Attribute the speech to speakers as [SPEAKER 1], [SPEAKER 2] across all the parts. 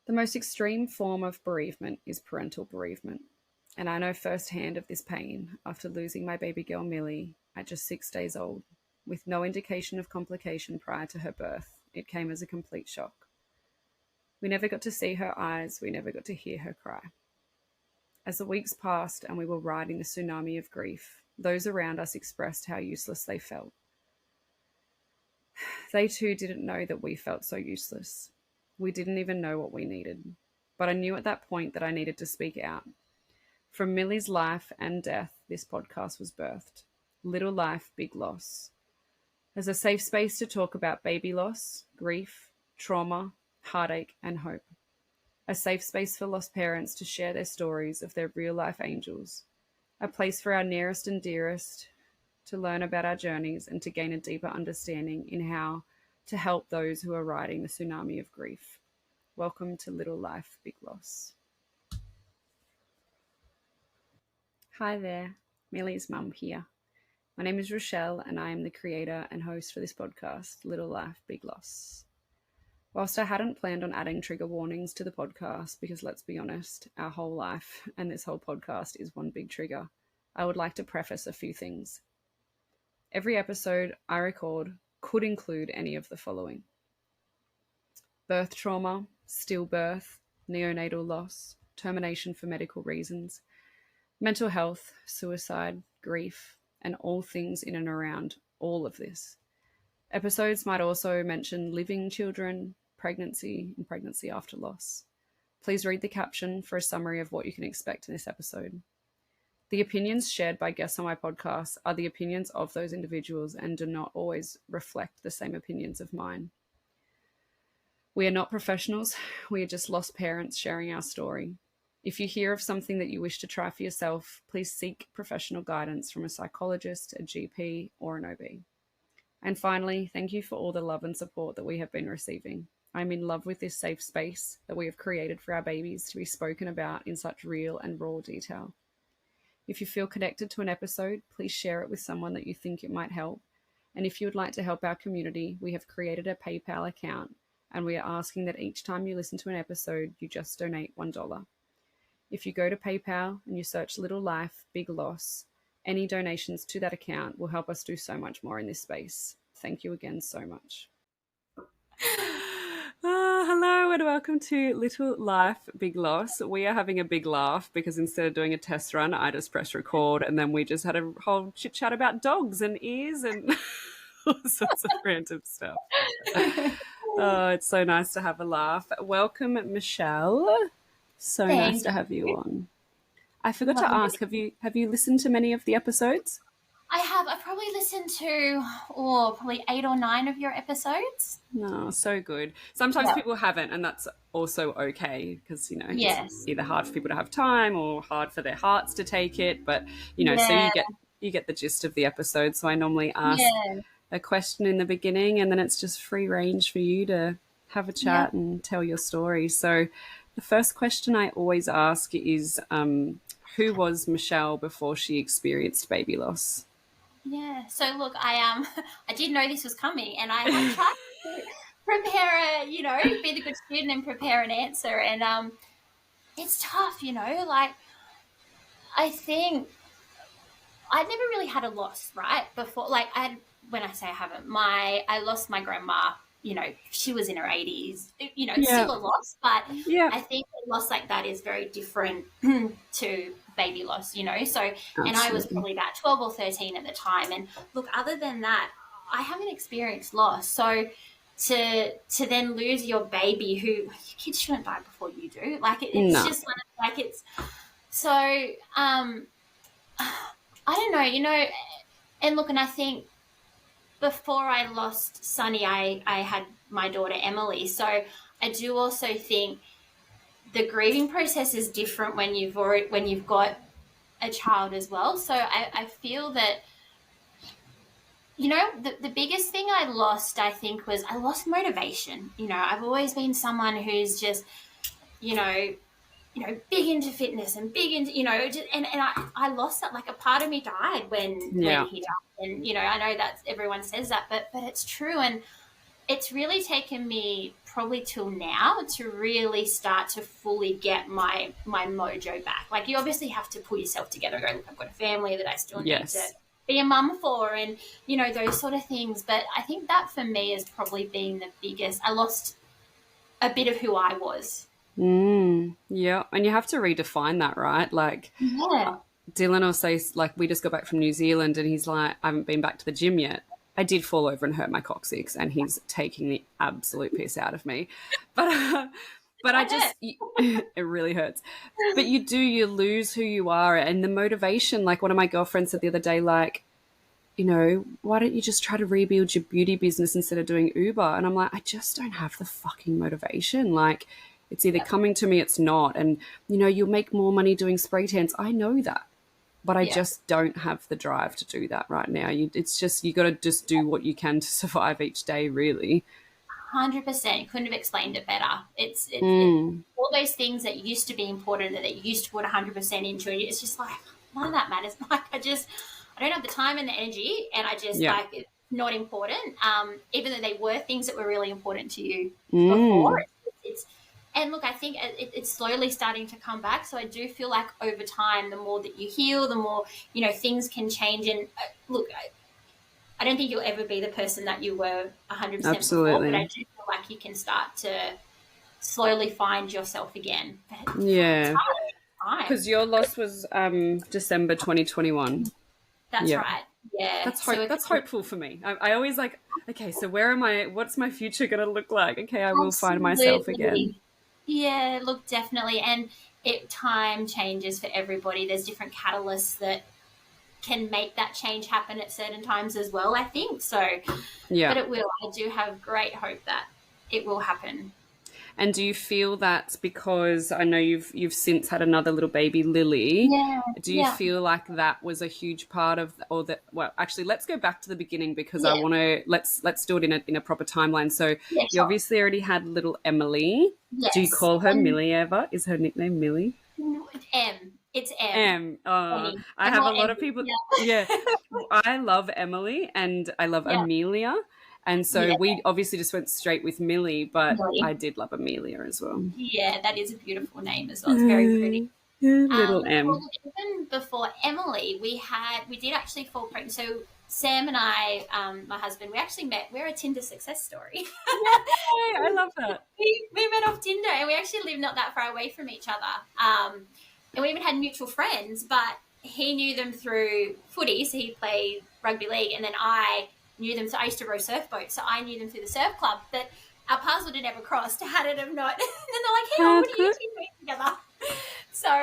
[SPEAKER 1] The most extreme form of bereavement is parental bereavement, and I know firsthand of this pain after losing my baby girl Milli at just 6 days old. With no indication of complication prior to her birth, it came as a complete shock. We never got to see her eyes, we never got to hear her cry. As the weeks passed and we were riding the tsunami of grief, those around us expressed how useless they felt. They too didn't know that we felt so useless. We didn't even know what we needed. But I knew at that point that I needed to speak out. From Milli's life and death, this podcast was birthed. Little Life, Big Loss. As a safe space to talk about baby loss, grief, trauma, heartache, and hope. A safe space for lost parents to share their stories of their real-life angels. A place for our nearest and dearest to learn about our journeys and to gain a deeper understanding in how to help those who are riding the tsunami of grief. Welcome to Little Life, Big Loss. Hi there, Milli's mum here. My name is Rochelle and I am the creator and host for this podcast, Little Life, Big Loss. Whilst I hadn't planned on adding trigger warnings to the podcast, because let's be honest, our whole life and this whole podcast is one big trigger, I would like to preface a few things. Every episode I record could include any of the following: birth trauma, stillbirth, neonatal loss, termination for medical reasons, mental health, suicide, grief, and all things in and around all of this. Episodes might also mention living children, pregnancy, and pregnancy after loss. Please read the caption for a summary of what you can expect in this episode. The opinions shared by guests on my podcast are the opinions of those individuals and do not always reflect the same opinions of mine. We are not professionals, we are just lost parents sharing our story. If you hear of something that you wish to try for yourself, please seek professional guidance from a psychologist, a GP, or an OB. And finally, thank you for all the love and support that we have been receiving. I'm in love with this safe space that we have created for our babies to be spoken about in such real and raw detail. If you feel connected to an episode, please share it with someone that you think it might help. And if you would like to help our community, we have created a PayPal account, and we are asking that each time you listen to an episode, you just donate $1. If you go to PayPal and you search Little Life, Big Loss, any donations to that account will help us do so much more in this space. Thank you again so much. Hello and welcome to Little Life, Big Loss. We are having a big laugh because instead of doing a test run, I just pressed record and then we just had a whole chit chat about dogs and ears and all sorts of random stuff. Oh, it's so nice to have a laugh. Welcome, Michelle. So nice to have you on. I forgot to ask, have you listened to many of the episodes?
[SPEAKER 2] I have. I've probably listened to probably 8 or 9 of your episodes.
[SPEAKER 1] No, so good. Sometimes people haven't, and that's also okay because, it's either hard for people to have time or hard for their hearts to take it. But, so you get the gist of the episode. So I normally ask a question in the beginning and then it's just free range for you to have a chat and tell your story. So the first question I always ask is, who was Michelle before she experienced baby loss?
[SPEAKER 2] Yeah. So look, I did know this was coming, and I have tried to prepare be the good student and prepare an answer, and it's tough, like I think I never really had a loss, right? Before, like when I say I haven't, I lost my grandma. She was in her 80s. Still a loss, but I think a loss like that is very different to baby loss. So Absolutely. And I was probably about 12 or 13 at the time. And look, other than that, I haven't experienced loss. So to then lose your baby, who your kids shouldn't die before you do. Like it's just like it's so. I don't know. And look, and I think, before I lost Sonny, I had my daughter Emily. So I do also think the grieving process is different when you've got a child as well. So I feel that, the biggest thing I lost, I think, was I lost motivation. I've always been someone who's just, big into fitness and big into, and I lost that. Like a part of me died when he died. And, I know that everyone says that, but it's true. And it's really taken me probably till now to really start to fully get my mojo back. Like, you obviously have to pull yourself together and go, look, I've got a family that I still need to be a mum for, and, you know, those sort of things. But I think that for me has probably been the biggest. I lost a bit of who I was.
[SPEAKER 1] Yeah, and you have to redefine that, right? Like,
[SPEAKER 2] Yeah.
[SPEAKER 1] Dylan will say, like, we just got back from New Zealand and he's like, I haven't been back to the gym yet. I did fall over and hurt my coccyx, and he's taking the absolute piss out of me. But I just, it really hurts. But you lose who you are and the motivation. Like, one of my girlfriends said the other day, like, you know, why don't you just try to rebuild your beauty business instead of doing Uber? And I'm like, I just don't have the fucking motivation. Like, it's either coming to me, it's not. And, you know, you'll make more money doing spray tans. I know that. But I just don't have the drive to do that right now. It's just, you got to just do what you can to survive each day, really.
[SPEAKER 2] 100%. Couldn't have explained it better. It's all those things that used to be important, that you used to put 100% into it. It's just like, none of that matters. Like, I don't have the time and the energy, and I just like, it's not important. Even though they were things that were really important to you before. And look, I think it's slowly starting to come back. So I do feel like over time, the more that you heal, the more, you know, things can change. And look, I don't think you'll ever be the person that you were 100%
[SPEAKER 1] Absolutely.
[SPEAKER 2] before, but I do feel like you can start to slowly find yourself again.
[SPEAKER 1] Yeah. Because your loss was December 2021.
[SPEAKER 2] That's right. Yeah.
[SPEAKER 1] That's hopeful for me. I always like, okay, so where am I? What's my future going to look like? Okay, I will find myself again.
[SPEAKER 2] Yeah, look, definitely. And time changes for everybody. There's different catalysts that can make that change happen at certain times as well, I think. So, but it will. I do have great hope that it will happen.
[SPEAKER 1] And do you feel that's because I know you've since had another little baby, Lily?
[SPEAKER 2] Yeah.
[SPEAKER 1] Do you feel like that was a huge part of, or that? Well, actually, let's go back to the beginning because I want to let's do it in a proper timeline. So you obviously already had little Emily.
[SPEAKER 2] Yes.
[SPEAKER 1] Do you call her Milli ever? Is her nickname Milli?
[SPEAKER 2] It's M.
[SPEAKER 1] I have a lot of people. Yeah. I love Emily and I love Amelia. And so we obviously just went straight with Milli, but I did love Amelia as well.
[SPEAKER 2] Yeah, that is a beautiful name as well. It's very pretty.
[SPEAKER 1] Little M.
[SPEAKER 2] Well, even before Emily, we did actually fall pregnant. So Sam and I, my husband, we actually met. We're a Tinder success story.
[SPEAKER 1] Yay, I love that.
[SPEAKER 2] We met off Tinder, and we actually lived not that far away from each other. And we even had mutual friends, but he knew them through footy, so he played rugby league, and then I knew them. So I used to row surf boats, so I knew them through the surf club. But our paths would have never crossed had it have not. And then they're like, "Hey, what are you two doing together?" So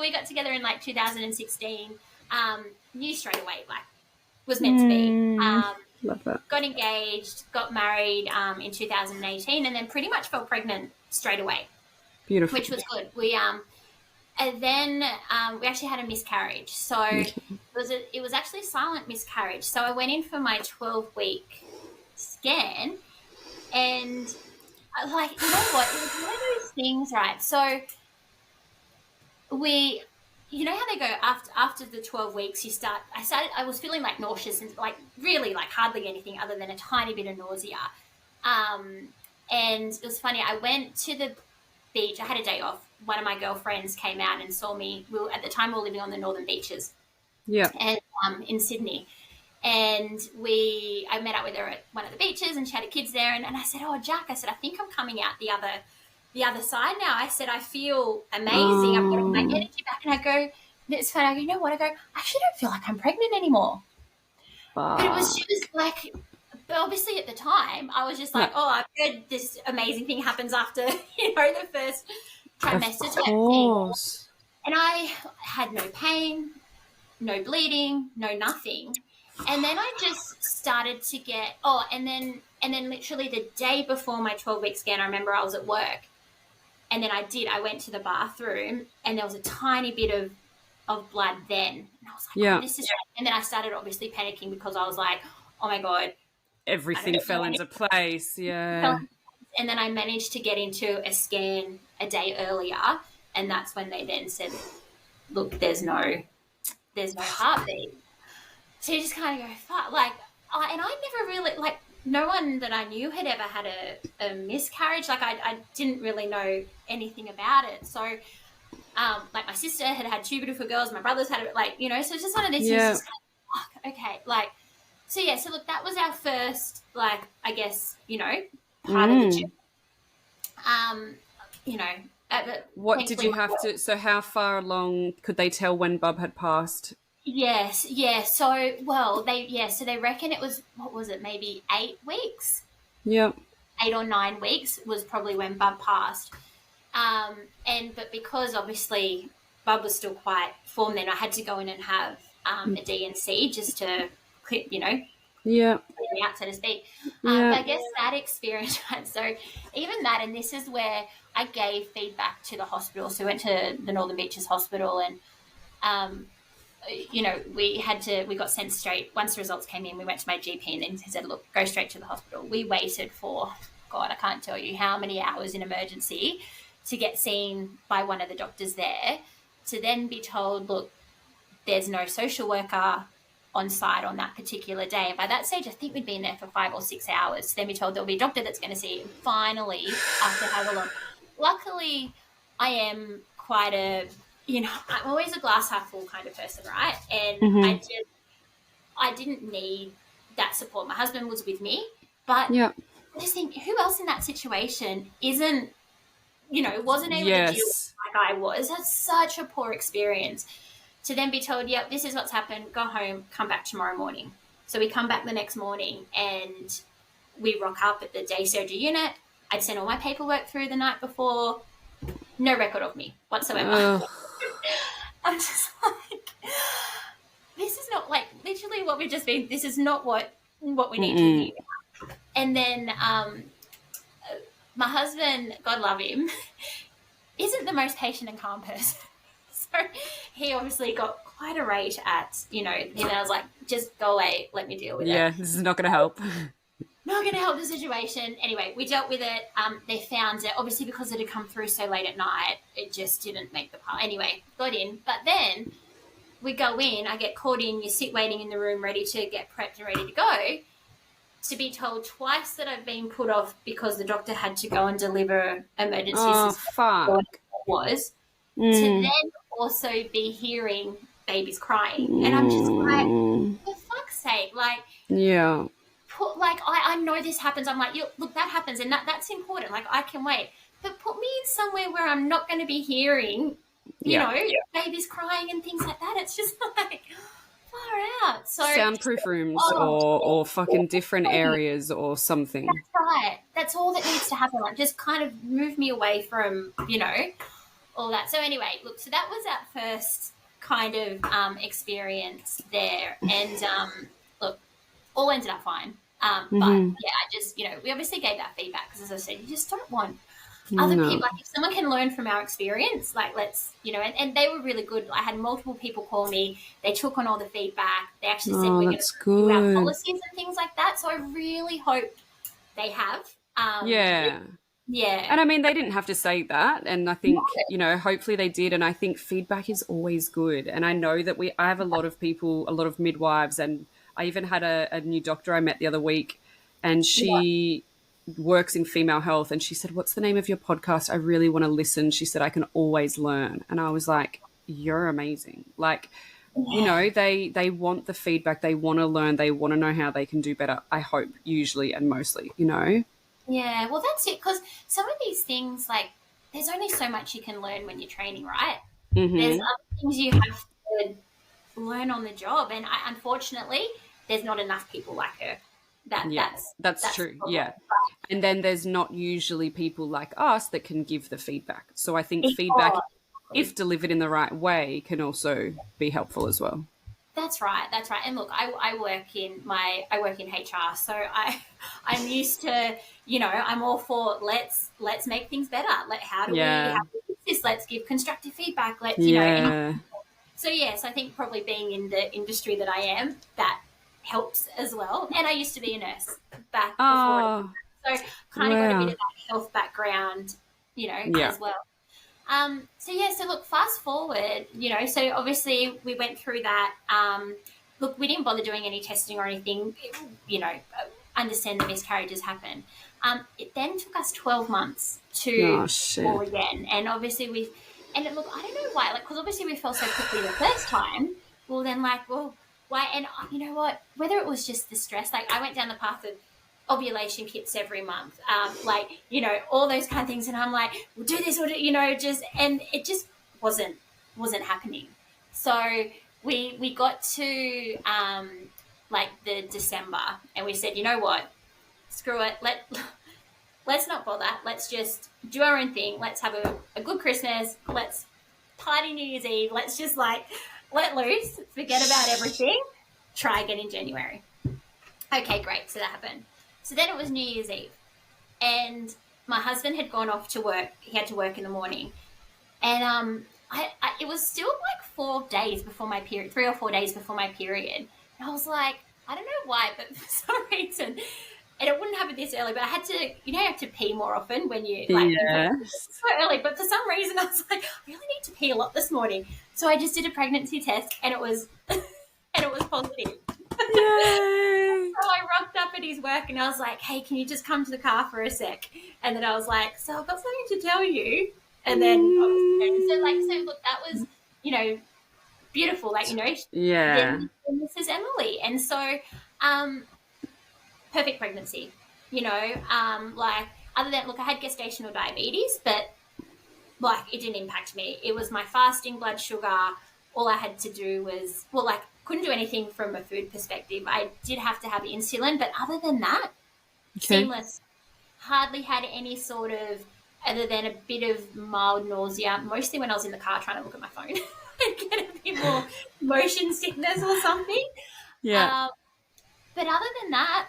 [SPEAKER 2] we got together in like 2016. Knew straight away, like, was meant to be.
[SPEAKER 1] Love that.
[SPEAKER 2] Got engaged, got married in 2018, and then pretty much fell pregnant straight away.
[SPEAKER 1] Beautiful.
[SPEAKER 2] Which was good. And then we actually had a miscarriage. So it was actually a silent miscarriage. So I went in for my 12-week scan, and you know what? It was one of those things, right? So you know how they go after the 12 weeks, I was feeling like nauseous and like really like hardly anything other than a tiny bit of nausea. And it was funny. I went to the beach. I had a day off. One of my girlfriends came out and saw me. At the time we were living on the northern beaches.
[SPEAKER 1] Yeah.
[SPEAKER 2] And in Sydney. And I met up with her at one of the beaches, and she had her kids there. And I said, "Oh, Jack," I said, "I think I'm coming out the other side now." I said, "I feel amazing. I've got my energy back." And I go, it's funny. I go, "You know what?" I go, "I actually don't feel like I'm pregnant anymore." But it was just like, but obviously at the time I was just like, "Oh, I've heard this amazing thing happens after, the first trimester type thing." And I had no pain, no bleeding, no nothing. And then I just started to get, and then literally the day before my 12-week scan, I remember I was at work, and then I went to the bathroom, and there was a tiny bit of blood then. And I was like, "Oh, this is," and then I started obviously panicking because I was like, "Oh my God."
[SPEAKER 1] Everything fell into place. Yeah.
[SPEAKER 2] And then I managed to get into a scan a day earlier, and that's when they then said, "Look, there's no heartbeat." So you just kind of go, "Fuck!" Like, and I never really no one that I knew had ever had a miscarriage. Like I didn't really know anything about it. So like my sister had had two beautiful girls, my brothers had it, like, you know, so it's just one of these things, just like, fuck, okay, like, so yeah, so look, that was our first, like, I guess, you know, part of the journey. You know,
[SPEAKER 1] what did you have to, so how far along could they tell when Bub had passed?
[SPEAKER 2] Yes, yeah. So, well, so they reckon it was, what was it, maybe 8 weeks?
[SPEAKER 1] Yep.
[SPEAKER 2] 8 or 9 weeks was probably when Bub passed. But because obviously Bub was still quite formed then, I had to go in and have a D&C just to, you know,
[SPEAKER 1] yeah,
[SPEAKER 2] clear me out, so to speak.
[SPEAKER 1] Yeah.
[SPEAKER 2] But I guess that experience, so even that, and this is where I gave feedback to the hospital. So we went to the Northern Beaches Hospital, and you know, we got sent straight. Once the results came in, we went to my GP, and then he said, look, go straight to the hospital. We waited for, God, I can't tell you how many hours in emergency to get seen by one of the doctors there, to then be told, look, there's no social worker on site on that particular day. And by that stage, I think we'd been there for 5 or 6 hours. To then be told there'll be a doctor that's going to see you. And finally, after how long, luckily, I am quite a, you know, I'm always a glass half full kind of person, right? And I didn't need that support. My husband was with me, but I just think, who else in that situation isn't, you know, wasn't able to deal with like I was? That's such a poor experience. To then be told, yep, this is what's happened, go home, come back tomorrow morning. So we come back the next morning and we rock up at the day surgery unit. I'd sent all my paperwork through the night before. No record of me whatsoever. I'm just like, this is not, like, literally what we've just been, this is not what we need to hear. And then my husband, God love him, isn't the most patient and calm person. So he obviously got quite a rate at, you know, and I was like, just go away, let me deal with it.
[SPEAKER 1] Yeah, this is not going to help.
[SPEAKER 2] Not going to help the situation. Anyway, we dealt with it. They found it. Obviously, because it had come through so late at night, it just didn't make the part. Anyway, got in. But then we go in, I get called in, you sit waiting in the room ready to get prepped and ready to go, to be told twice that I've been put off because the doctor had to go and deliver emergency
[SPEAKER 1] fuck.
[SPEAKER 2] Was. To then also be hearing babies crying. And I'm just like, for fuck's sake, like... Yeah. I know this happens. I'm like, look, that happens, and that's important. Like, I can wait. But put me in somewhere where I'm not going to be hearing, you know, babies crying and things like that. It's just like, far out. So
[SPEAKER 1] soundproof rooms or fucking different areas or something.
[SPEAKER 2] That's right. That's all that needs to happen. Like, just kind of move me away from, you know, all that. So anyway, look, so that was our first kind of experience there. And look, all ended up fine. But yeah, I just, you know, we obviously gave that feedback because, as I said, you just don't want other people, like, if someone can learn from our experience, like, let's, you know, and they were really good. I had multiple people call me. They took on all the feedback. They actually said we're going to do our policies and things like that. So I really hope they have.
[SPEAKER 1] Yeah. And I mean, they didn't have to say that. And I think, you know, hopefully they did. And I think feedback is always good. And I know that I have a lot of people, a lot of midwives, and I even had a new doctor I met the other week, and she works in female health, and she said, what's the name of your podcast? I really want to listen. She said, I can always learn. And I was like, you're amazing. Like, you know, they want the feedback. They want to learn. They want to know how they can do better, I hope, usually and mostly, you know?
[SPEAKER 2] Yeah, well, that's it. Because some of these things, like, there's only so much you can learn when you're training, right? There's other things you have to learn on the job. And unfortunately, there's not enough people like her. That's true. Yeah.
[SPEAKER 1] And then there's not usually people like us that can give the feedback. So I think feedback, if delivered in the right way, can also be helpful as well.
[SPEAKER 2] That's right. And look, I work in HR, so I'm used to, you know, I'm all for let's make things better. How do we fix this? Let's give constructive feedback. You know. So yes, I think probably being in the industry that I am, that helps as well. And I used to be a nurse back before, so kind of got a bit of that health background, you know, as well. So look, fast forward, you know, so obviously we went through that. Look, we didn't bother doing any testing or anything, you know. understand that miscarriages happen. It then took us 12 months
[SPEAKER 1] Oh,
[SPEAKER 2] to
[SPEAKER 1] shit.
[SPEAKER 2] fall again. And obviously look, I don't know why, like, because obviously we fell so quickly the first time. Well, then, like, well, why? And you know what? Whether it was just the stress, like, I went down the path of ovulation kits every month, like, you know, all those kind of things. And I'm like, we'll do this, you know, and it just wasn't happening. So we got to like the December, and we said, you know what, screw it, let's not bother. Let's just do our own thing. Let's have a good Christmas. Let's party New Year's Eve. Let's just like let loose, forget about everything. Try again in January. Okay, great. So that happened. So then it was New Year's Eve, and my husband had gone off to work. He had to work in the morning, and it was still like 4 days before my period, 3 or 4 days before my period. And I was like, I don't know why, but for some reason, and it wouldn't happen this early, but I had to, you know, you have to pee more often when you, like,
[SPEAKER 1] Yes.
[SPEAKER 2] so early. But for some reason, I was like, I really need to pee a lot this morning. So I just did a pregnancy test, and it was, positive.
[SPEAKER 1] Yay!
[SPEAKER 2] So I rocked up at his work, and I was like, hey, can you just come to the car for a sec? And then I was like, so I've got something to tell you. And then, so look, that was, you know, beautiful. Like, you know,
[SPEAKER 1] Yeah.
[SPEAKER 2] then this is Emily. And so, perfect pregnancy, you know, like, other than, look, I had gestational diabetes, but like, it didn't impact me. It was my fasting blood sugar. All I had to do was, well, like, couldn't do anything from a food perspective. I did have to have insulin, but other than that, seamless. Hardly had any sort of, other than a bit of mild nausea, mostly when I was in the car trying to look at my phone and get a bit more motion sickness or something.
[SPEAKER 1] Yeah.
[SPEAKER 2] But other than that,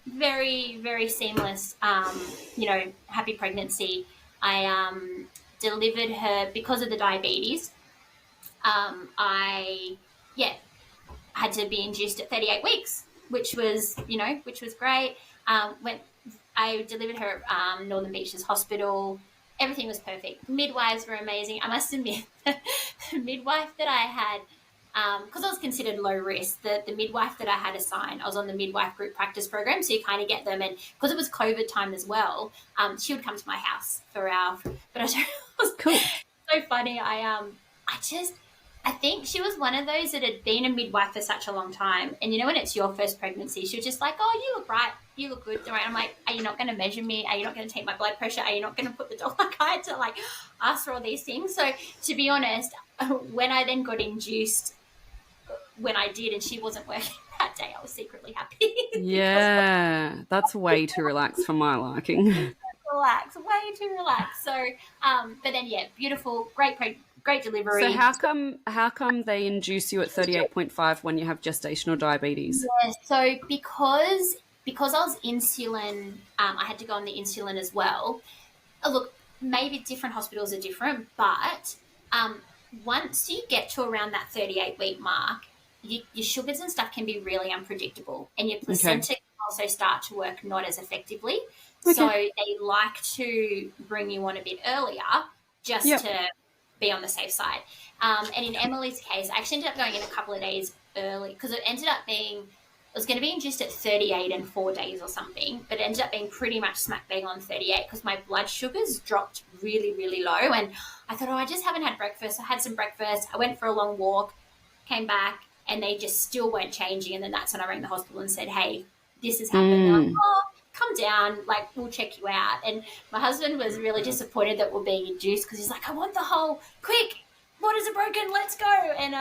[SPEAKER 2] very, very seamless, you know, happy pregnancy. I delivered her because of the diabetes. I had to be induced at 38 weeks, which was great. When I delivered her at Northern Beaches Hospital, everything was perfect. Midwives were amazing. I must admit, the midwife that I had, because I was considered low risk, the midwife that I had assigned, I was on the midwife group practice program, so you kind of get them, and because it was COVID time as well, she would come to my house for but it was
[SPEAKER 1] cool.
[SPEAKER 2] So funny. I think she was one of those that had been a midwife for such a long time. And you know, when it's your first pregnancy, she was just like, oh, you look right. You look good. I'm like, are you not going to measure me? Are you not going to take my blood pressure? Are you not going to put the dog? Like, I had to like ask for all these things. So to be honest, when I then got induced, when I did, and she wasn't working that day, I was secretly happy.
[SPEAKER 1] Yeah, that's way too relaxed for my liking.
[SPEAKER 2] Way too relaxed. So, but then, yeah, beautiful, great delivery.
[SPEAKER 1] So how come they induce you at 38.5 when you have gestational diabetes?
[SPEAKER 2] Yeah, so because I was insulin, I had to go on the insulin as well. Look, maybe different hospitals are different, but once you get to around that 38-week mark, your sugars and stuff can be really unpredictable, and your placenta can also start to work not as effectively. Okay. So they like to bring you on a bit earlier just to be on the safe side. And in Emily's case, I actually ended up going in a couple of days early because it ended up being, it was going to be induced at 38 and 4 days or something, but it ended up being pretty much smack bang on 38 because my blood sugars dropped really, really low. And I thought, I just haven't had breakfast. I had some breakfast. I went for a long walk, came back, and they just still weren't changing. And then that's when I rang the hospital and said, hey, this has happened. They're like, oh, come down, like, we'll check you out. And my husband was really disappointed that we're being induced because he's like, I want the whole, quick, waters are broken, let's go. And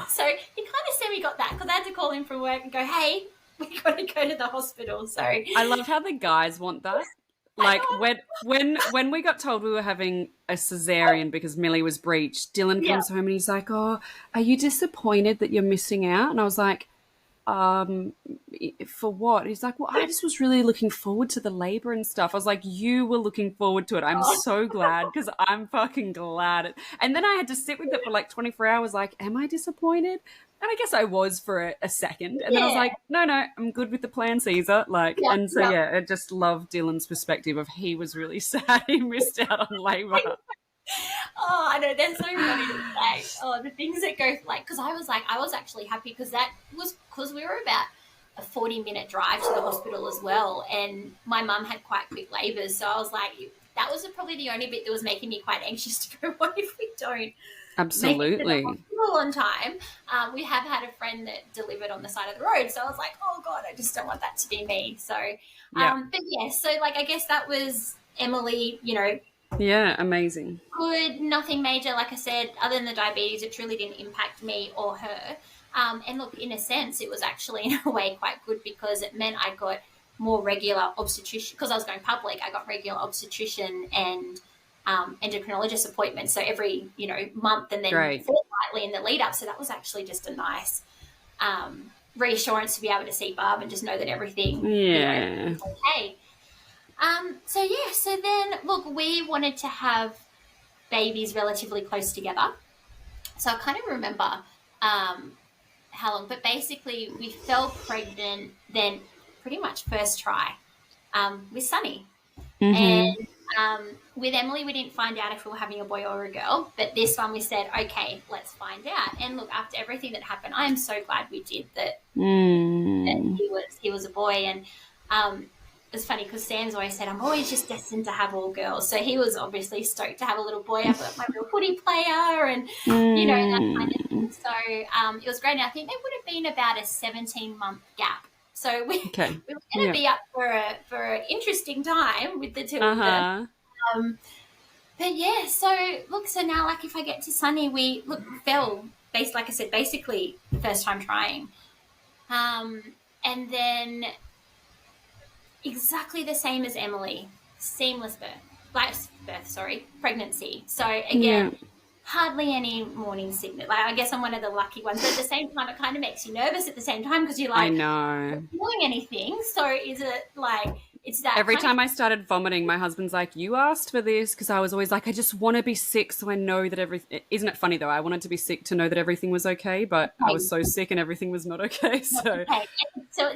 [SPEAKER 2] so he kind of semi-got that because I had to call him from work and go, hey, we got to go to the hospital. So
[SPEAKER 1] I love how the guys want that. Like when we got told we were having a cesarean because Milli was breached, Dylan comes home and he's like, oh, are you disappointed that you're missing out? And I was like, for what? He's like, well, I just was really looking forward to the labor and stuff. I was like, you were looking forward to it. I'm so glad because I'm fucking glad. And then I had to sit with it for like 24 hours like, am I disappointed? And I guess I was for a second. And then I was like, no, I'm good with the plan, Caesar. Like, and so, I just love Dylan's perspective of he was really sad he missed out on labor.
[SPEAKER 2] Oh, I know, that's so funny to say. Oh, the things that go, like, because I was actually happy because that was because we were about a 40-minute drive to the hospital as well. And my mum had quite quick labours. So I was like, that was probably the only bit that was making me quite anxious to go, what if we don't
[SPEAKER 1] Absolutely.
[SPEAKER 2] make it to the hospital on time? We have had a friend that delivered on the side of the road. So I was like, oh, God, I just don't want that to be me. So, but yeah, so like I guess that was Emily, you know.
[SPEAKER 1] Yeah, amazing.
[SPEAKER 2] Good, nothing major. Like I said, other than the diabetes, it truly didn't impact me or her. And look, in a sense, it was actually in a way quite good because it meant I got more regular obstetrician, because I was going public, I got regular obstetrician and endocrinologist appointments. So every, you know, month and then fortnightly in the lead up. So that was actually just a nice reassurance to be able to see Barb and just know that everything you know, is okay. So then, look, we wanted to have babies relatively close together. So I kind of remember how long, but basically we fell pregnant then pretty much first try with Sonny. And with Emily, we didn't find out if we were having a boy or a girl, but this one we said, okay, let's find out. And look, after everything that happened, I am so glad we did that, that he was a boy. And it's funny because Sam's always said, I'm always just destined to have all girls. So he was obviously stoked to have a little boy. I've got my real footy player and, you know, that kind of thing. So it was great. And I think there would have been about a 17-month gap. So we were going to be up for an interesting time with the two of them. But yeah, so look, so now like if I get to Sonny, we fell, like I said, basically first time trying. And then exactly the same as Emily, seamless pregnancy. So again, hardly any morning sickness. Like I guess I'm one of the lucky ones, but at the same time, it kind of makes you nervous at the same time because you're like, I know, not doing anything. So is it like it's that?
[SPEAKER 1] Every time I started vomiting, my husband's like, "You asked for this," because I was always like, "I just want to be sick, so I know that everything." Isn't it funny though? I wanted to be sick to know that everything was okay, but I was so sick and everything was not okay. So,
[SPEAKER 2] so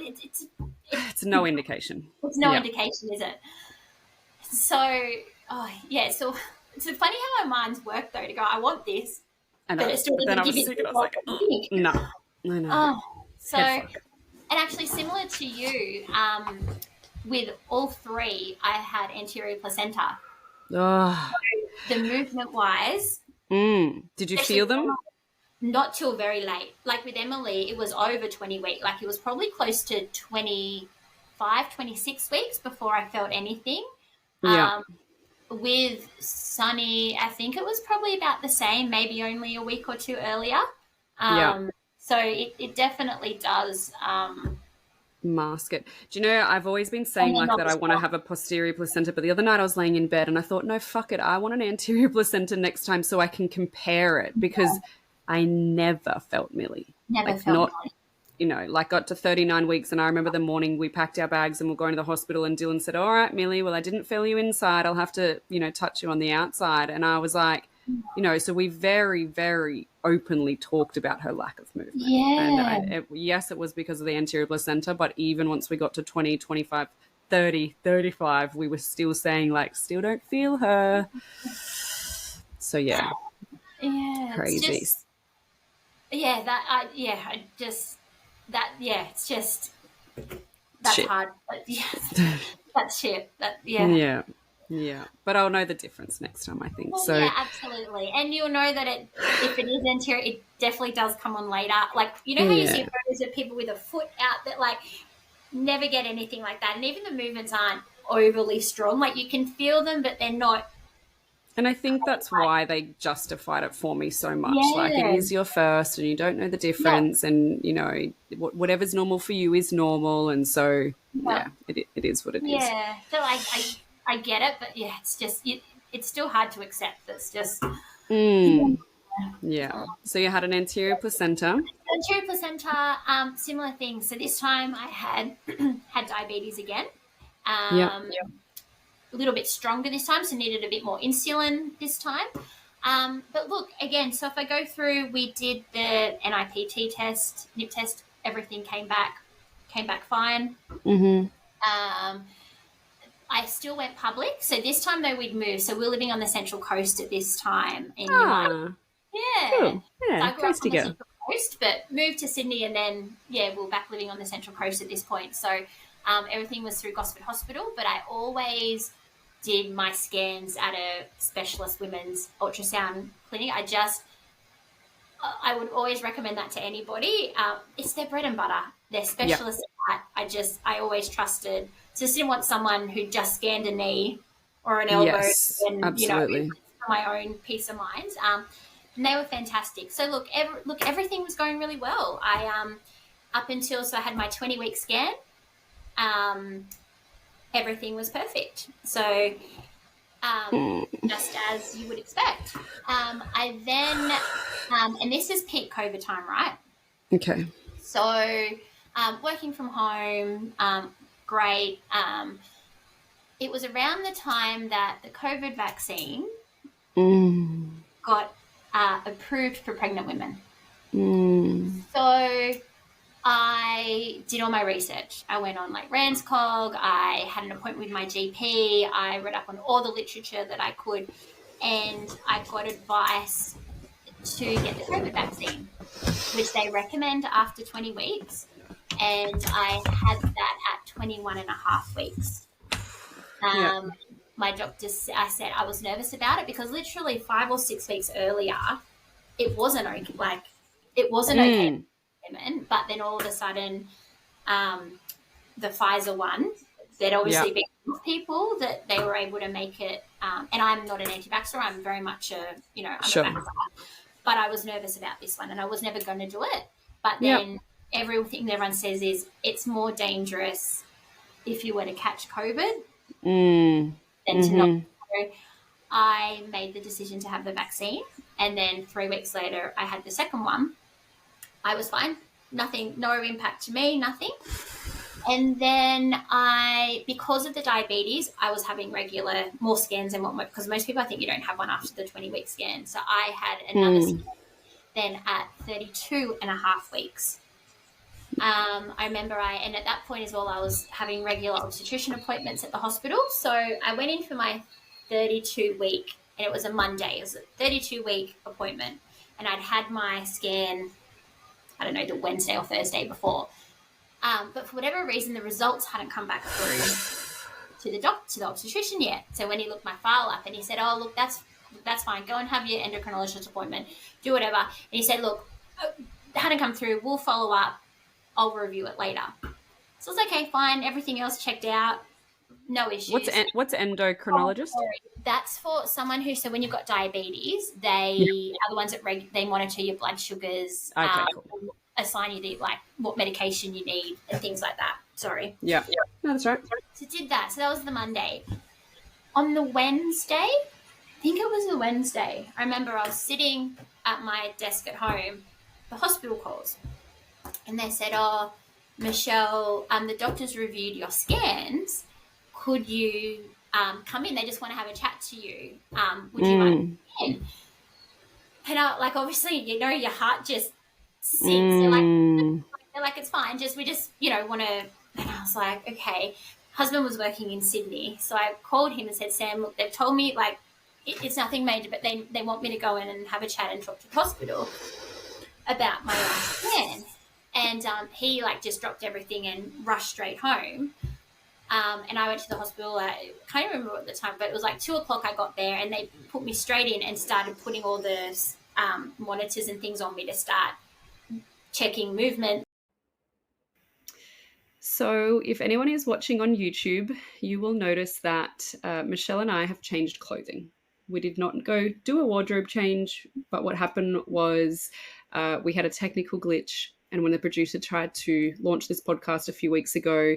[SPEAKER 1] it's no indication.
[SPEAKER 2] It's no indication, is it? So, so it's funny how our minds work though to go, I want this, but it still doesn't give you. I was like,
[SPEAKER 1] no, I know.
[SPEAKER 2] So, and actually similar to you, with all three, I had anterior placenta.
[SPEAKER 1] Oh.
[SPEAKER 2] So the movement-wise,
[SPEAKER 1] did you feel them?
[SPEAKER 2] Not till very late. Like with Emily, it was over 20 weeks. Like it was probably close to 25, 26 weeks before I felt anything.
[SPEAKER 1] Yeah.
[SPEAKER 2] With Sonny, I think it was probably about the same, maybe only a week or two earlier. So it definitely does
[SPEAKER 1] mask it. Do you know, I've always been saying like that I want to have a posterior placenta, but the other night I was laying in bed and I thought, no, fuck it. I want an anterior placenta next time so I can compare it because I never felt Milli.
[SPEAKER 2] Never felt Milli.
[SPEAKER 1] You know, like got to 39 weeks and I remember the morning we packed our bags and we're going to the hospital and Dylan said, all right, Milli, well, I didn't feel you inside. I'll have to, you know, touch you on the outside. And I was like, you know, so we very, very openly talked about her lack of movement.
[SPEAKER 2] Yeah.
[SPEAKER 1] And yes, it was because of the anterior placenta, but even once we got to 20, 25, 30, 35, we were still saying like, still don't feel her. So yeah.
[SPEAKER 2] Yeah.
[SPEAKER 1] Crazy.
[SPEAKER 2] It's just that's
[SPEAKER 1] shit.
[SPEAKER 2] hard. But yeah, that's shit.
[SPEAKER 1] Yeah. But I'll know the difference next time, I think.
[SPEAKER 2] Well,
[SPEAKER 1] so
[SPEAKER 2] yeah, absolutely. And you'll know that if it is anterior, it definitely does come on later. Like you know how you see photos of people with a foot out that like never get anything like that, and even the movements aren't overly strong. Like you can feel them, but they're not.
[SPEAKER 1] And I think that's why they justified it for me so much. Yeah. Like it is your first and you don't know the difference and, you know, whatever's normal for you is normal. And so, it is what it is.
[SPEAKER 2] Yeah. So I get it, but yeah, it's just, it's still hard to accept. It's just.
[SPEAKER 1] Yeah. So you had an anterior placenta.
[SPEAKER 2] Anterior placenta, similar thing. So this time I had diabetes again. A little bit stronger this time, so needed a bit more insulin this time. But look, again, so if I go through, we did the NIPT test, NIP test, everything came back fine. I still went public. So this time though we'd moved. So we're living on the Central Coast at this time in Milli.
[SPEAKER 1] Cool. Yeah,
[SPEAKER 2] so I grew
[SPEAKER 1] close
[SPEAKER 2] up on the Central Coast, but moved to Sydney, and then we're back living on the Central Coast at this point. So everything was through Gosford Hospital, but I always did my scans at a specialist women's ultrasound clinic. I would always recommend that to anybody. It's their bread and butter. They're specialists at that. I always trusted. Just didn't want someone who just scanned a knee or an elbow.
[SPEAKER 1] Yes,
[SPEAKER 2] and
[SPEAKER 1] absolutely.
[SPEAKER 2] For my own peace of mind. And they were fantastic. So look, everything was going really well. I up until I had my 20-week scan. Everything was perfect. So just as you would expect. I then, and this is peak COVID time, right?
[SPEAKER 1] Okay.
[SPEAKER 2] So working from home, great. It was around the time that the COVID vaccine got approved for pregnant women. So I did all my research. I went on like Ranscog. I had an appointment with my GP. I read up on all the literature that I could, and I got advice to get the COVID vaccine, which they recommend after 20 weeks. And I had that at 21 and a half weeks. My doctor, I said I was nervous about it because literally 5 or 6 weeks earlier, it wasn't okay. Like, it wasn't okay for women, but then all of a sudden, the Pfizer one, there'd obviously been people that they were able to make it. And I'm not an anti-vaxxer. I'm very much I'm a vaxxer. But I was nervous about this one, and I was never going to do it. But then everything everyone says is it's more dangerous if you were to catch COVID than to not. So I made the decision to have the vaccine, and then 3 weeks later I had the second one. I was fine. Nothing, no impact to me, nothing. And then because of the diabetes, I was having more scans than what, because most people, I think you don't have one after the 20-week scan. So I had another scan then at 32 and a half weeks. I remember and at that point as well, I was having regular obstetrician appointments at the hospital. So I went in for my 32-week, and it was a Monday. It was a 32-week appointment. And I'd had my scan, I don't know, the Wednesday or Thursday before. But for whatever reason, the results hadn't come back through to the obstetrician yet. So when he looked my file up and he said, "Oh, look, that's fine. Go and have your endocrinologist appointment. Do whatever." And he said, "Look, it hadn't come through. We'll follow up. I'll review it later." So it's okay, fine. Everything else checked out. No issues.
[SPEAKER 1] What's endocrinologist?
[SPEAKER 2] That's for someone who, so when you've got diabetes, they are the ones that they monitor your blood sugars.
[SPEAKER 1] Okay, cool.
[SPEAKER 2] Assign you what medication you need and things like that. Sorry.
[SPEAKER 1] Yeah. No, that's right.
[SPEAKER 2] So did that. So that was the Monday. On the Wednesday, I think it was the Wednesday, I remember I was sitting at my desk at home. The hospital calls, and they said, "Oh, Michelle, the doctors reviewed your scans. Could you come in? They just want to have a chat to you. Would you like to come in?" And obviously, your heart just sinks. They're like, "It's fine. We just want to." And I was like, "Okay." Husband was working in Sydney, so I called him and said, "Sam, look, they've told me it's nothing major, but they want me to go in and have a chat and talk to the hospital about my last scan." And he just dropped everything and rushed straight home. And I went to the hospital. I can't remember at the time, but it was 2:00. I got there, and they put me straight in and started putting all the monitors and things on me to start checking movement.
[SPEAKER 1] So if anyone is watching on YouTube, you will notice that Michelle and I have changed clothing. We did not go do a wardrobe change, but what happened was we had a technical glitch, and when the producer tried to launch this podcast a few weeks ago,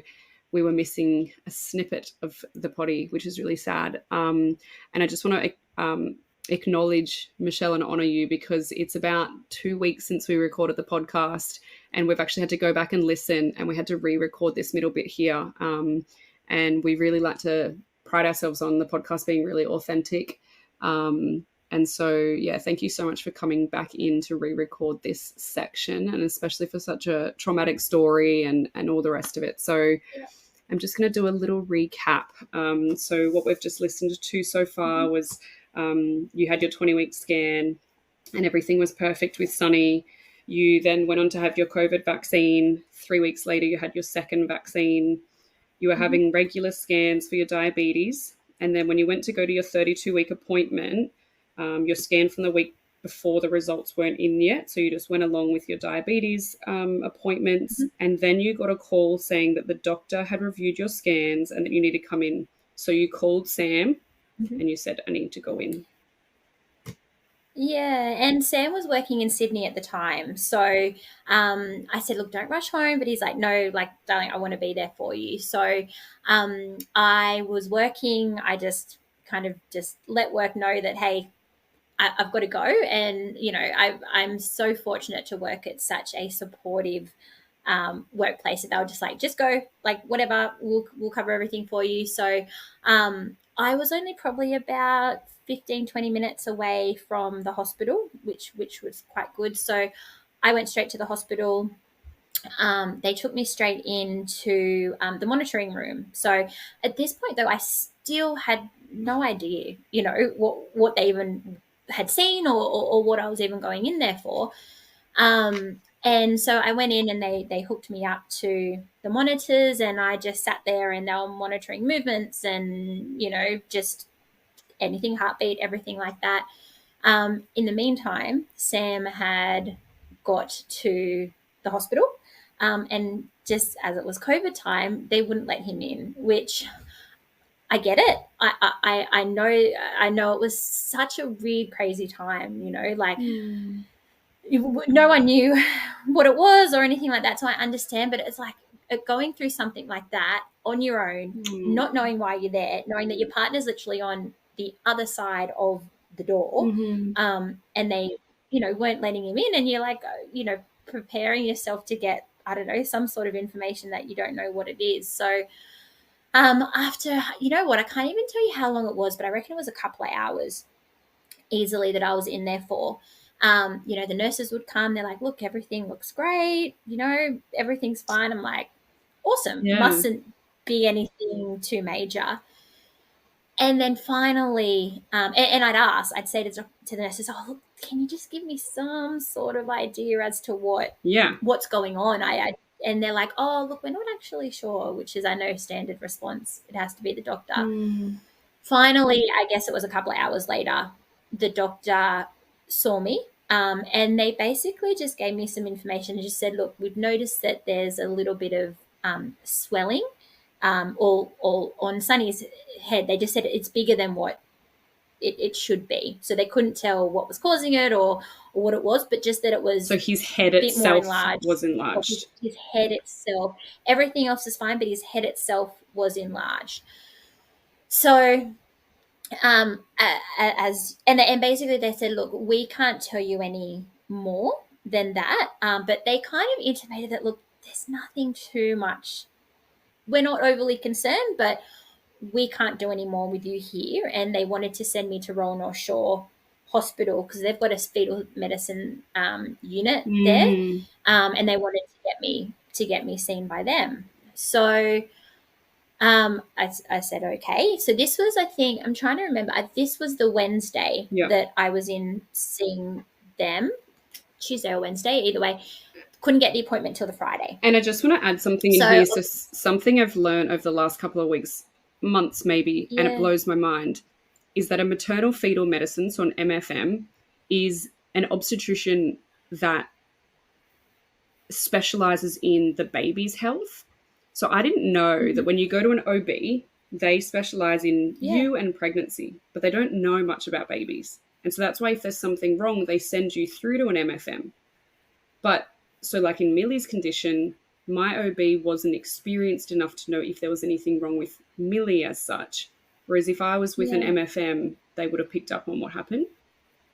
[SPEAKER 1] we were missing a snippet of the potty, which is really sad. And I just want to acknowledge Michelle and honor you, because it's about 2 weeks since we recorded the podcast, and we've actually had to go back and listen, and we had to re-record this middle bit here. And we really like to pride ourselves on the podcast being really authentic. And so, yeah, thank you so much for coming back in to re-record this section, and especially for such a traumatic story and all the rest of it. So I'm just going to do a little recap. So what we've just listened to so far was you had your 20-week scan and everything was perfect with Sonny. You then went on to have your COVID vaccine. 3 weeks later, you had your second vaccine. You were having regular scans for your diabetes. And then when you went to go to your 32-week appointment, your scan from the week before, the results weren't in yet. So you just went along with your diabetes appointments. And then you got a call saying that the doctor had reviewed your scans and that you need to come in. So you called Sam and you said, I need to go in.
[SPEAKER 2] Yeah, and Sam was working in Sydney at the time. So I said, look, don't rush home. But he's like, no, like, darling, I want to be there for you. So I was working. I just kind of just let work know that, hey, I've got to go. And, you know, I'm so fortunate to work at such a supportive workplace that they were just like, just go, like, whatever, we'll cover everything for you. So I was only probably about 15, 20 minutes away from the hospital, which was quite good. So I went straight to the hospital. They took me straight into the monitoring room. So at this point, though, I still had no idea, you know, what they even had seen or what I was even going in there for. And so I went in and they hooked me up to the monitors, and I just sat there and they were monitoring movements and, you know, just anything, heartbeat, everything like that. In the meantime, Sam had got to the hospital, and just as it was COVID time, they wouldn't let him in, which I get it. I know it was such a weird, crazy time, you know, like no one knew what it was or anything like that. So I understand, but it's like going through something like that on your own, not knowing why you're there, knowing that your partner's literally on the other side of the door, and they, you know, weren't letting him in, and you're like, you know, preparing yourself to get, I don't know, some sort of information that you don't know what it is. So after, you know what, I can't even tell you how long it was, but I reckon it was a couple of hours easily that I was in there for. You know, the nurses would come, they're like, look, everything looks great, you know, everything's fine. I'm like, awesome,
[SPEAKER 1] Yeah.
[SPEAKER 2] mustn't be anything too major. And then finally, and I'd say to the nurses, oh, look, can you just give me some sort of idea as to what's going on? And they're like, oh, look, we're not actually sure, which is, I know, standard response. It has to be the doctor. Finally, I guess it was a couple of hours later, the doctor saw me, and they basically just gave me some information and just said, look, we've noticed that there's a little bit of swelling all on Sonny's head. They just said it's bigger than what it should be. So they couldn't tell what was causing it or what it was, but just that it was,
[SPEAKER 1] so his head
[SPEAKER 2] a bit more
[SPEAKER 1] itself
[SPEAKER 2] enlarged.
[SPEAKER 1] was enlarged.
[SPEAKER 2] His head itself, everything else is fine, but his head itself was enlarged. So and basically they said, look, we can't tell you any more than that, but they kind of intimated that, look, there's nothing too much, we're not overly concerned, but we can't do any more with you here. And they wanted to send me to Royal North Shore Hospital because they've got a fetal medicine unit there, and they wanted to get me seen by them. So I said, okay. So this was, I think, I'm trying to remember, this was the Wednesday that I was in seeing them, Tuesday or Wednesday, either way. Couldn't get the appointment till the Friday.
[SPEAKER 1] And I just want to add something in here. So something I've learned over the last couple of weeks, months maybe, and it blows my mind, is that a maternal fetal medicine, so an MFM, is an obstetrician that specializes in the baby's health. So I didn't know that when you go to an OB, they specialize in you and pregnancy, but they don't know much about babies. And so that's why if there's something wrong, they send you through to an MFM. But so like in Milli's condition, my OB wasn't experienced enough to know if there was anything wrong with Milli as such. Whereas if I was with an MFM, they would have picked up on what happened.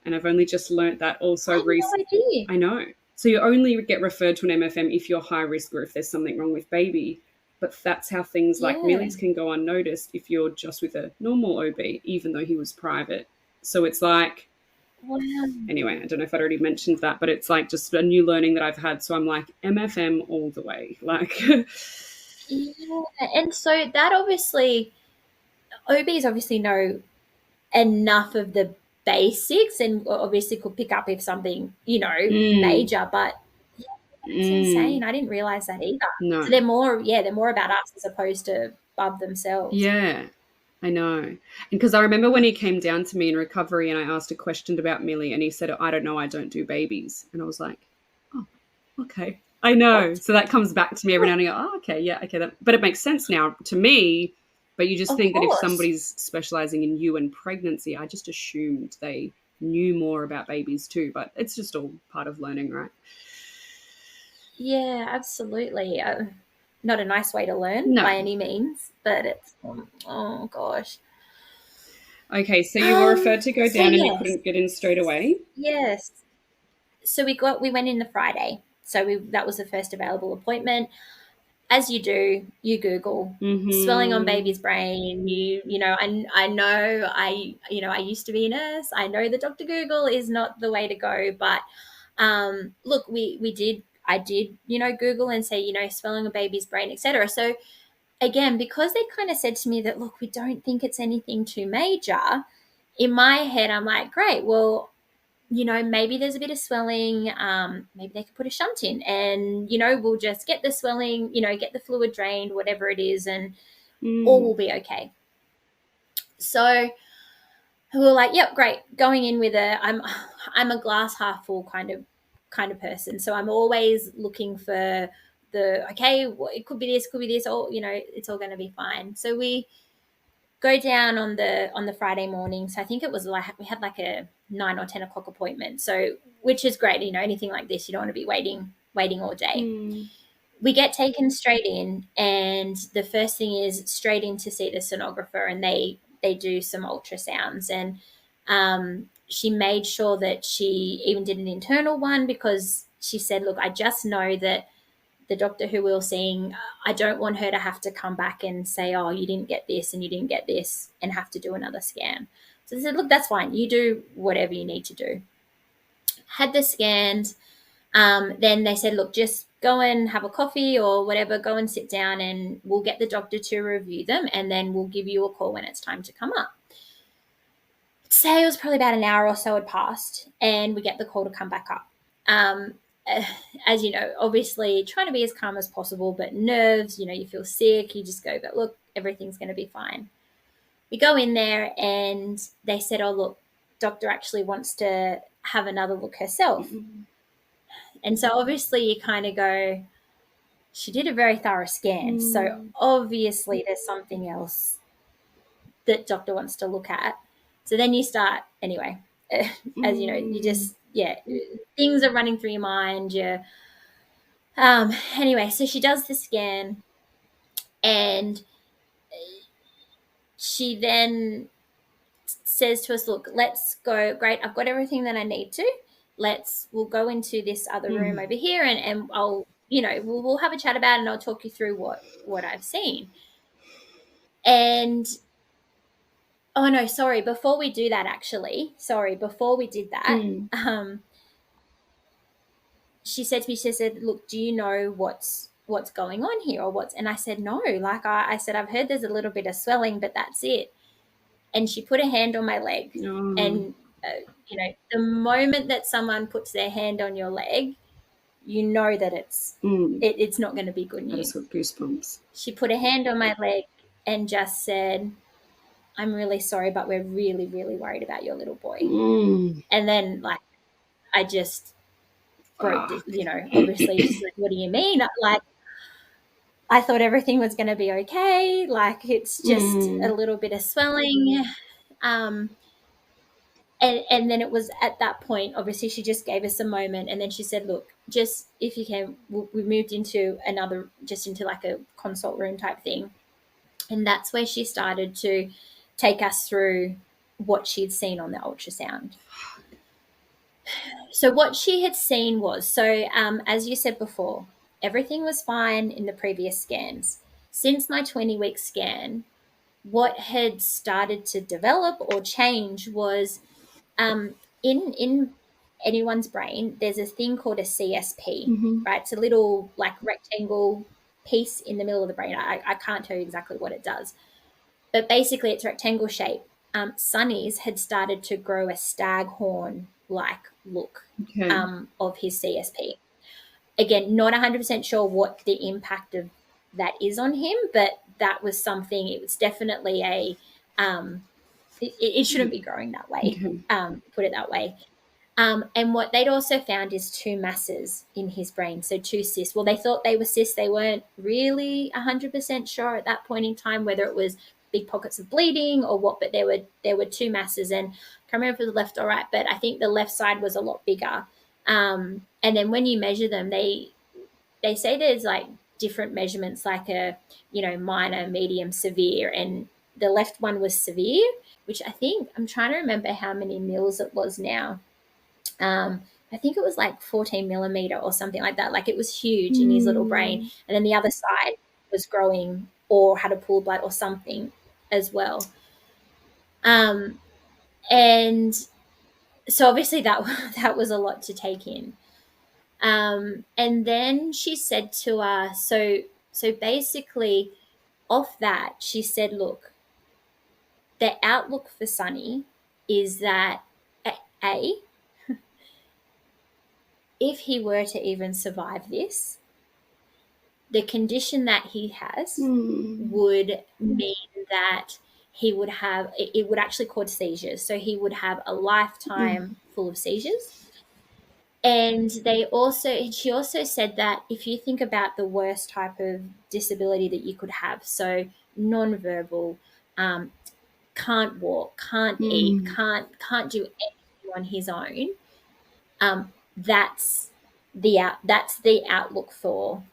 [SPEAKER 1] And I've only just learnt that also recently. I know. So you only get referred to an MFM if you're high risk or if there's something wrong with baby. But that's how things like Milli's can go unnoticed if you're just with a normal OB, even though he was private. So it's like, anyway, I don't know if I'd already mentioned that, but it's like just a new learning that I've had. So I'm like, MFM all the way. Like,
[SPEAKER 2] and so that obviously, OBs obviously know enough of the basics, and obviously could pick up if something, major, but it's insane. I didn't realize that either.
[SPEAKER 1] No.
[SPEAKER 2] So they're more about us as opposed to Bub themselves.
[SPEAKER 1] Yeah, I know. Because I remember when he came down to me in recovery and I asked a question about Millie and he said, I don't know, I don't do babies. And I was like, oh, okay. I know.
[SPEAKER 2] What?
[SPEAKER 1] So that comes back to me every now and then. I go, oh, okay, yeah, okay. But it makes sense now to me. But you just
[SPEAKER 2] Of
[SPEAKER 1] think that if
[SPEAKER 2] course.
[SPEAKER 1] somebody's specializing in you and pregnancy, I just assumed they knew more about babies too. But it's just all part of learning, right?
[SPEAKER 2] Yeah, absolutely. Not a nice way to learn
[SPEAKER 1] No.
[SPEAKER 2] by any means, but it's, oh gosh.
[SPEAKER 1] Okay, so you were referred to go
[SPEAKER 2] So
[SPEAKER 1] down and you
[SPEAKER 2] yes,
[SPEAKER 1] couldn't get in straight away?
[SPEAKER 2] yes. So we went in the Friday. So that was the first available appointment. As you do, you Google swelling on baby's brain. I know I used to be a nurse. I know that Dr. Google is not the way to go, but look, I did, Google and say, swelling a baby's brain, etc. So again, because they kind of said to me that, look, we don't think it's anything too major, in my head, I'm like, great, well, maybe there's a bit of swelling. Maybe they could put a shunt in and, we'll just get the swelling, get the fluid drained, whatever it is, and all will be okay. So we were like, yep, great. Going in with I'm a glass half full kind of person. So I'm always looking for okay, well, it could be this, or, it's all going to be fine. So we go down on the Friday morning. So I think it was like we had like a 9 or 10 o'clock appointment. So which is great. Anything like this, you don't want to be waiting all day. We get taken straight in, and the first thing is straight in to see the sonographer, and they do some ultrasounds, and she made sure that she even did an internal one, because she said, look, I just know that the doctor who we were seeing, I don't want her to have to come back and say, oh, you didn't get this and you didn't get this, and have to do another scan. So they said, look, that's fine. You do whatever you need to do. Had the scans. Then they said, look, just go and have a coffee or whatever, go and sit down, and we'll get the doctor to review them, and then we'll give you a call when it's time to come up. Say it was probably about an hour or so had passed, and we get the call to come back up. As you know, obviously trying to be as calm as possible, but nerves, you feel sick, you just go, but look, everything's going to be fine. We go in there and they said, oh, look, doctor actually wants to have another look herself. And so obviously you kind of go, she did a very thorough scan. So obviously there's something else that doctor wants to look at. So then you start, anyway, as you know, you just, things are running through your mind. Anyway, so she does the scan, and she then says to us, look, let's go. Great, I've got everything that I need to. We'll go into this other room over here, and I'll, we'll have a chat about it, and I'll talk you through what I've seen. And oh no, sorry, before we do that, before we did that, she said to me, she said, look, do you know what's going on here, or what's, and I said, no, like I said, I've heard there's a little bit of swelling, but that's it. And she put a hand on my leg, and the moment that someone puts their hand on your leg, you know that it's not going to be good news.
[SPEAKER 1] I just got goosebumps.
[SPEAKER 2] She put a hand on my leg and just said, I'm really sorry, but we're really, really worried about your little boy. And then, like, I just broke, obviously, just like, what do you mean? Like, I thought everything was going to be okay. Like, it's just a little bit of swelling. And then it was at that point, obviously, she just gave us a moment, and then she said, look, just if you can, we moved into into like a consult room type thing. And that's where she started to take us through what she'd seen on the ultrasound. So what she had seen was, as you said before, everything was fine in the previous scans. Since my 20-week scan, what had started to develop or change was in anyone's brain, there's a thing called a CSP, right? It's a little like rectangle piece in the middle of the brain. I can't tell you exactly what it does, but basically it's rectangle shape. Sonny's had started to grow a staghorn-like look
[SPEAKER 1] Okay.
[SPEAKER 2] of his CSP. Again, not 100% sure what the impact of that is on him, but that was something. It was definitely it shouldn't be growing that way.
[SPEAKER 1] Okay.
[SPEAKER 2] Put it that way. And what they'd also found is two masses in his brain, so two cysts. Well, they thought they were cysts. They weren't really 100% sure at that point in time whether it was big pockets of bleeding or what, but there were two masses, and I can't remember if it was the left or right, but I think the left side was a lot bigger. And then when you measure them, they say there's like different measurements, like a minor, medium, severe, and the left one was severe, which I think I'm trying to remember how many mils it was now. I think it was like 14 millimeter or something like that. Like it was huge in his little brain. And then the other side was growing or had a pool blood or something as well. And so obviously that was a lot to take in. And then she said to us, so basically off that, she said, look, the outlook for Sonny is that A, if he were to even survive this, the condition that he has would mean that he would have, it would actually cause seizures. So he would have a lifetime full of seizures. And she also said that if you think about the worst type of disability that you could have, so nonverbal, can't walk, can't eat, can't do anything on his own, that's the outlook for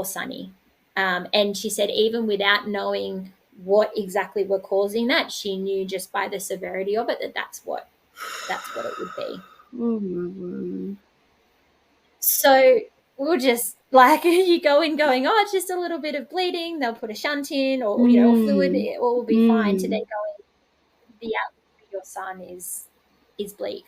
[SPEAKER 2] Sonny. And she said even without knowing what exactly were causing that, she knew just by the severity of it that's what it would be.
[SPEAKER 1] Oh my word.
[SPEAKER 2] So we'll just like you go in going, oh, it's just a little bit of bleeding. They'll put a shunt in, or fluid. It all will be fine. To then going, the outlook for your son is bleak.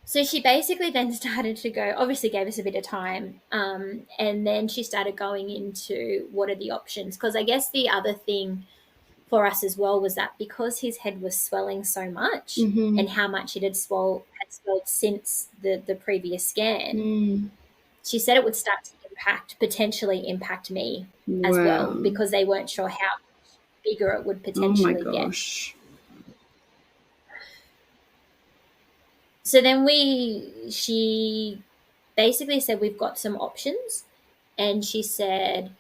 [SPEAKER 2] So she basically then started to go, obviously gave us a bit of time, and then she started going into what are the options. Because I guess the other thing for us as well was that because his head was swelling so much and how much it had swelled since the previous scan, she said it would start to potentially impact me as well, because they weren't sure how much bigger it would potentially get.
[SPEAKER 1] Oh my gosh.
[SPEAKER 2] So then she basically said, we've got some options. And she said,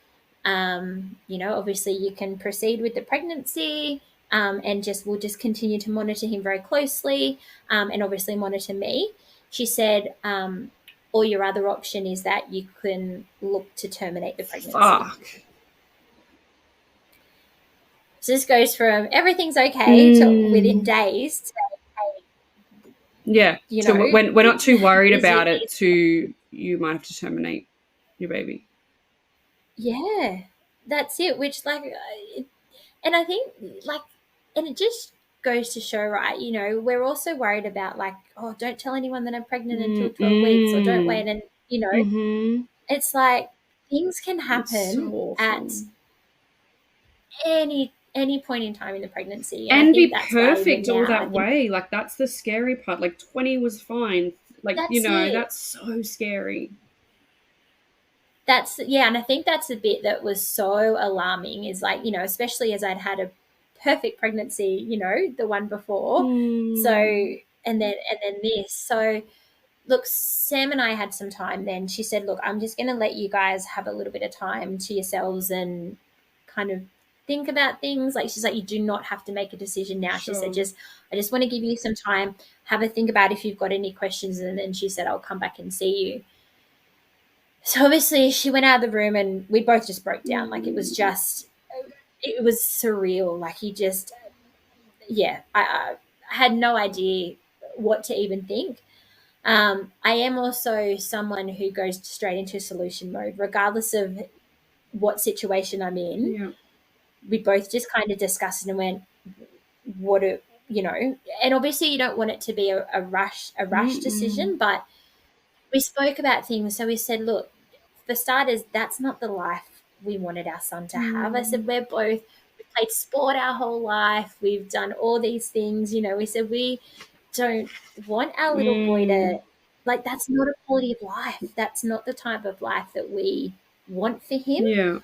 [SPEAKER 2] obviously you can proceed with the pregnancy, and we'll just continue to monitor him very closely, and obviously monitor me. She said, or your other option is that you can look to terminate the pregnancy.
[SPEAKER 1] Fuck.
[SPEAKER 2] So this goes from everything's okay to within days to,
[SPEAKER 1] yeah. So when we're not too worried about it, to you might have to terminate your baby.
[SPEAKER 2] Yeah, that's it. Which and I think and it just goes to show, right? We're also worried about oh, don't tell anyone that I'm pregnant until 12 weeks, or don't wait, and it's like things can happen at any point in time in the pregnancy,
[SPEAKER 1] and I think be perfect all that way. Like that's the scary part. Like 20 was fine. Like that's so scary.
[SPEAKER 2] And I think that's the bit that was so alarming is especially as I'd had a perfect pregnancy, the one before. So and then this. So look, Sam and I had some time then. She said, look, I'm just going to let you guys have a little bit of time to yourselves and kind of think about things. She's like, you do not have to make a decision now. Sure. She said, I just want to give you some time, have a think about if you've got any questions. And then she said, I'll come back and see you. So obviously she went out of the room and we both just broke down. It was surreal. I had no idea what to even think. I am also someone who goes straight into solution mode, regardless of what situation I'm in.
[SPEAKER 1] Yeah.
[SPEAKER 2] We both just kind of discussed it and went, and obviously you don't want it to be a rush decision, but we spoke about things. So we said, look, for starters, that's not the life we wanted our son to have. I said, we've played sport our whole life. We've done all these things. We said we don't want our little boy to, like, that's not a quality of life. That's not the type of life that we want for him.
[SPEAKER 1] Yeah.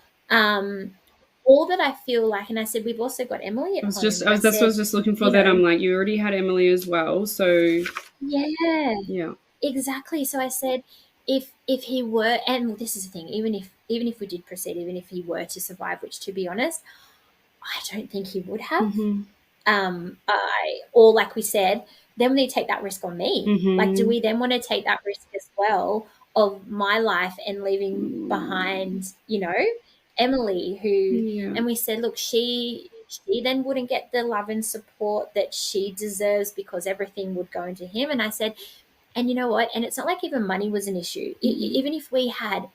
[SPEAKER 2] All that I feel like, and I said, we've also got Emily at home.
[SPEAKER 1] That's what I was just looking for. That I'm like, you already had Emily as well, so
[SPEAKER 2] yeah, exactly. So I said, if he were, and this is the thing, even if we did proceed, even if he were to survive, which, to be honest, I don't think he would have. Or like we said, then we take that risk on me. Like, do we then want to take that risk as well of my life and leaving behind, Emily, who, and we said, look, she then wouldn't get the love and support that she deserves because everything would go into him. And I said, and you know what? And it's not like even money was an issue. Even if we had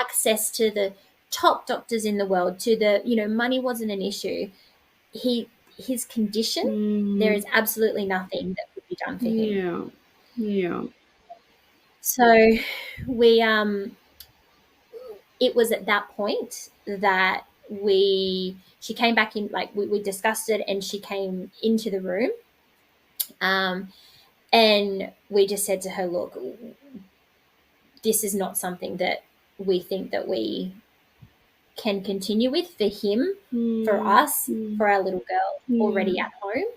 [SPEAKER 2] access to the top doctors in the world, to the, money wasn't an issue. His condition, there is absolutely nothing that could be done for him.
[SPEAKER 1] Yeah.
[SPEAKER 2] So we it was at that point that she came back in, like we discussed it, and she came into the room, and we just said to her, look, this is not something that we think that we can continue with for him, for us, for our little girl already at home.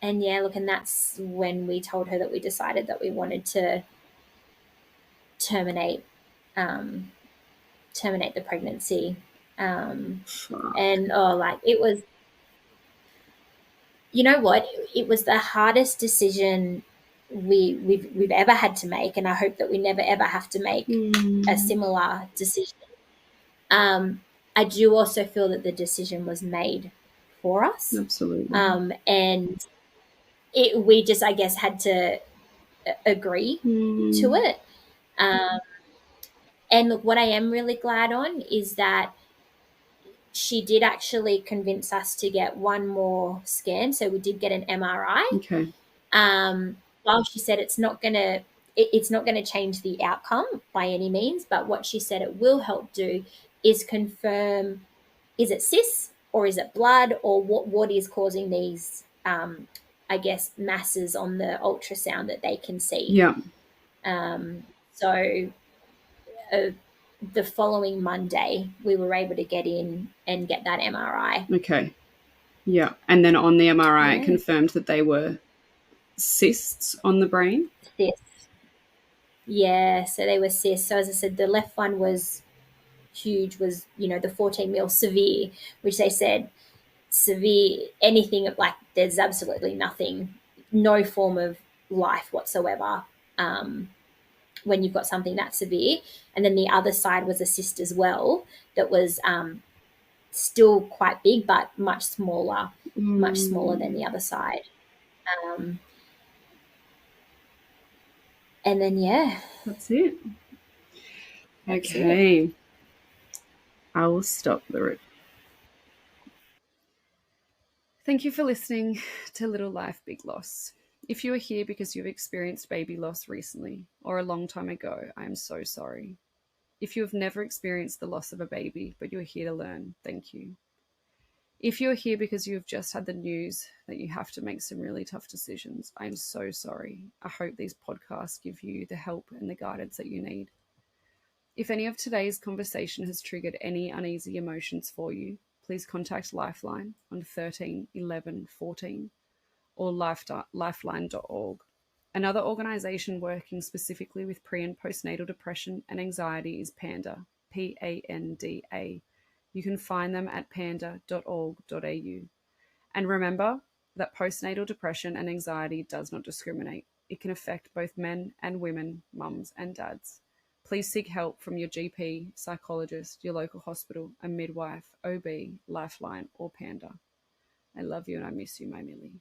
[SPEAKER 2] And and that's when we told her that we decided that we wanted to terminate the pregnancy. And it was, you know what, it was the hardest decision we've ever had to make, and I hope that we never ever have to make a similar decision. I do also feel that the decision was made for us.
[SPEAKER 1] Absolutely.
[SPEAKER 2] And we just, I guess, had to agree to it. And look, what I am really glad on is that she did actually convince us to get one more scan. So we did get an MRI.
[SPEAKER 1] Okay.
[SPEAKER 2] While she said it's not going to change the outcome by any means, but what she said it will help do is confirm, is it cysts or is it blood, or what is causing these, I guess, masses on the ultrasound that they can see.
[SPEAKER 1] Yeah.
[SPEAKER 2] So the following Monday, we were able to get in and get that MRI.
[SPEAKER 1] Okay. Yeah. And then on the MRI, it confirmed that they were cysts on the brain?
[SPEAKER 2] Cysts. Yeah, so they were cysts. So as I said, the left one was huge, was, the 14 mil severe, which they said severe, anything, like there's absolutely nothing, no form of life whatsoever when you've got something that severe. And then the other side was a cyst as well that was still quite big, but much smaller than the other side. And then,
[SPEAKER 1] that's it. Okay. I will stop the Thank you for listening to Little Life, Big Loss. If you are here because you've experienced baby loss recently or a long time ago, I am so sorry. If you have never experienced the loss of a baby, but you are here to learn, thank you. If you are here because you have just had the news that you have to make some really tough decisions, I am so sorry. I hope these podcasts give you the help and the guidance that you need. If any of today's conversation has triggered any uneasy emotions for you, please contact Lifeline on 13 11 14 or lifeline.org. Another organisation working specifically with pre- and postnatal depression and anxiety is PANDA, PANDA. You can find them at panda.org.au. And remember that postnatal depression and anxiety does not discriminate. It can affect both men and women, mums and dads. Please seek help from your GP, psychologist, your local hospital, a midwife, OB, Lifeline, or Panda. I love you and I miss you, my Milli.